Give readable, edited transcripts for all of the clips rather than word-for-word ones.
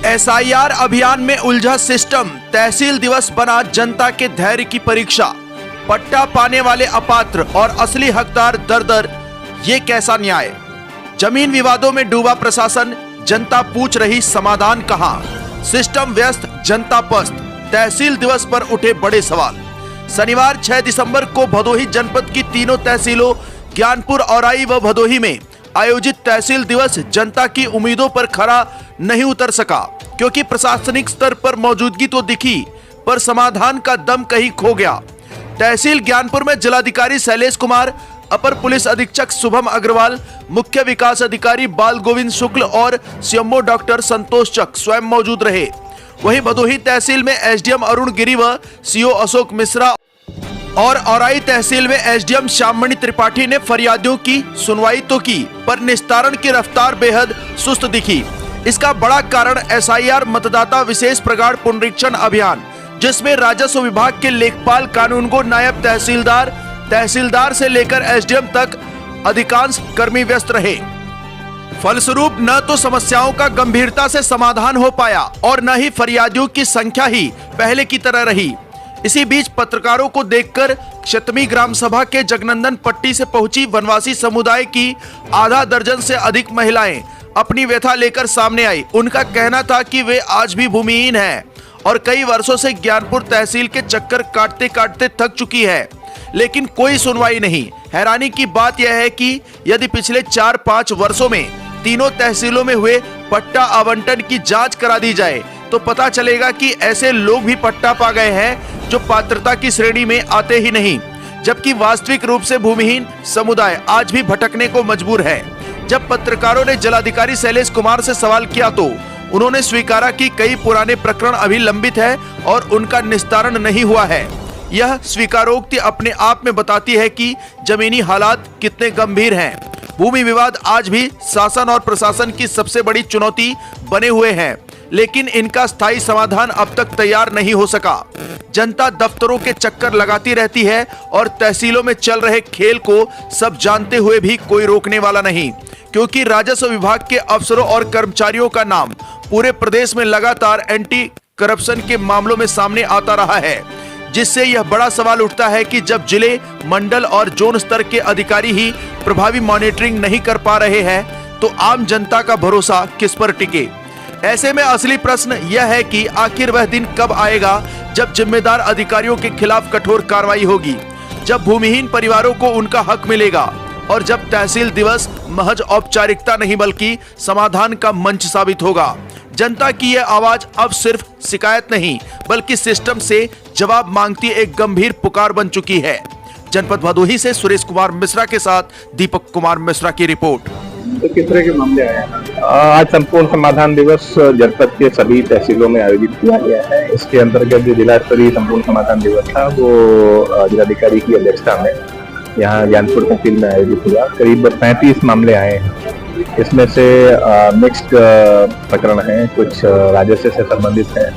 SIR अभियान में उलझा सिस्टम, तहसील दिवस बना जनता के धैर्य की परीक्षा। पट्टा पाने वाले अपात्र और असली हकदार दर-दर, ये कैसा न्याय। जमीन विवादों में डूबा प्रशासन, जनता पूछ रही समाधान कहां। सिस्टम व्यस्त, जनता पस्त, तहसील दिवस पर उठे बड़े सवाल। शनिवार 6 दिसंबर को भदोही जनपद की तीनों तहसीलों ज्ञानपुर, औराई व भदोही में आयोजित तहसील दिवस जनता की उम्मीदों पर खरा नहीं उतर सका, क्योंकि प्रशासनिक स्तर पर मौजूदगी तो दिखी, पर समाधान का दम कहीं खो गया। तहसील ज्ञानपुर में जिलाधिकारी शैलेश कुमार, अपर पुलिस अधीक्षक शुभम अग्रवाल, मुख्य विकास अधिकारी बाल गोविंद शुक्ल और सीएमओ डॉक्टर संतोष चक स्वयं मौजूद रहे। वहीं भदोही तहसील में एसडीएम अरुण गिरी व सीओ अशोक मिश्रा और औराई तहसील में एसडीएम श्याममणि त्रिपाठी ने फरियादियों की सुनवाई तो की, पर निस्तारण की रफ्तार बेहद सुस्त दिखी। इसका बड़ा कारण एसआईआर मतदाता विशेष प्रगाढ़ पुनरीक्षण अभियान, जिसमें राजस्व विभाग के लेखपाल, कानूनगो, नायब तहसीलदार, तहसीलदार से लेकर एसडीएम तक अधिकांश कर्मी व्यस्त रहे। फलस्वरूप न तो समस्याओं का गंभीरता से समाधान हो पाया और न ही फरियादियों की संख्या ही पहले की तरह रही। इसी बीच पत्रकारों को देखकर क्षतमी ग्राम सभा के जगनंदन पट्टी से पहुंची वनवासी समुदाय की आधा दर्जन से अधिक महिलाएं अपनी व्यथा लेकर सामने आई। उनका कहना था कि वे आज भी भूमिहीन हैं और कई वर्षों से ज्ञानपुर तहसील के चक्कर काटते काटते थक चुकी है, लेकिन कोई सुनवाई नहीं। हैरानी की बात यह है कि यदि पिछले 4-5 वर्षों में तीनों तहसीलों में हुए पट्टा आवंटन की जांच करा दी जाए तो पता चलेगा कि ऐसे लोग भी पट्टा पा गए हैं जो पात्रता की श्रेणी में आते ही नहीं, जबकि वास्तविक रूप से भूमिहीन समुदाय आज भी भटकने को मजबूर है। जब पत्रकारों ने जिलाधिकारी शैलेश कुमार से सवाल किया तो उन्होंने स्वीकारा कि कई पुराने प्रकरण अभी लंबित है और उनका निस्तारण नहीं हुआ है। यह स्वीकारोक्ति अपने आप में बताती है कि जमीनी हालात कितने गंभीर हैं। भूमि विवाद आज भी शासन और प्रशासन की सबसे बड़ी चुनौती बने हुए हैं, लेकिन इनका स्थायी समाधान अब तक तैयार नहीं हो सका। जनता दफ्तरों के चक्कर लगाती रहती है और तहसीलों में चल रहे खेल को सब जानते हुए भी कोई रोकने वाला नहीं, क्योंकि राजस्व विभाग के अफसरों और कर्मचारियों का नाम पूरे प्रदेश में लगातार एंटी करप्शन के मामलों में सामने आता रहा है, जिससे यह बड़ा सवाल उठता है कि जब जिले, मंडल और जोन स्तर के अधिकारी ही प्रभावी मॉनिटरिंग नहीं कर पा रहे हैं तो आम जनता का भरोसा किस पर टिके। ऐसे में असली प्रश्न यह है कि आखिर वह दिन कब आएगा जब जिम्मेदार अधिकारियों के खिलाफ कठोर कार्रवाई होगी, जब भूमिहीन परिवारों को उनका हक मिलेगा और जब तहसील दिवस महज औपचारिकता नहीं बल्कि समाधान का मंच साबित होगा। जनता की यह आवाज अब सिर्फ शिकायत नहीं बल्कि सिस्टम से जवाब मांगती एक गंभीर पुकार बन चुकी है। जनपद भदोही से सुरेश कुमार मिश्रा के साथ दीपक कुमार मिश्रा की रिपोर्ट। तो किस तरह के मामले आए हैं? आज संपूर्ण समाधान दिवस जनपद के सभी तहसीलों में आयोजित किया गया है। इसके अंतर्गत जो जिला स्तरीय संपूर्ण समाधान दिवस था वो जिलाधिकारी की अध्यक्षता में यहाँ ज्ञानपुर तहसील में आयोजित हुआ। करीब 35 मामले आए हैं। इसमें से मिक्स्ड प्रकरण हैं, कुछ राजस्व से संबंधित हैं,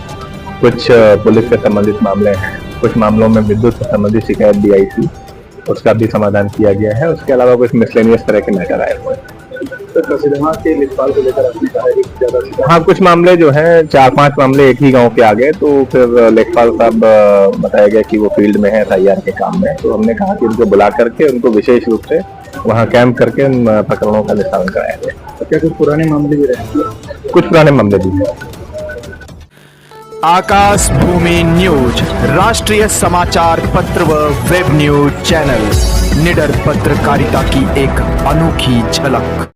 कुछ पुलिस से संबंधित मामले हैं, कुछ मामलों में विद्युत से संबंधित शिकायत भी आई थी, उसका भी समाधान किया गया है। उसके अलावा कुछ मिसलेनियस तरह के मैटर आए हुए हैं। के लेखपाल को लेकर आपने कहा है कि ज्यादा, हाँ, कुछ मामले जो हैं 4-5 मामले एक ही गांव के आ गए, तो फिर लेखपाल साहब बताया गया कि वो फील्ड में है एसआईआर के काम में, तो हमने कहा कि उनको बुला करके उनको विशेष रूप से वहाँ कैंप करके उन प्रकरणों का निस्तारण कराया गया। तो क्या कुछ पुराने मामले भी रहे? कुछ पुराने मामले भी हैं। आकाश भूमि न्यूज, राष्ट्रीय समाचार पत्र व वेब न्यूज चैनल, निडर पत्रकारिता की एक अनोखी झलक।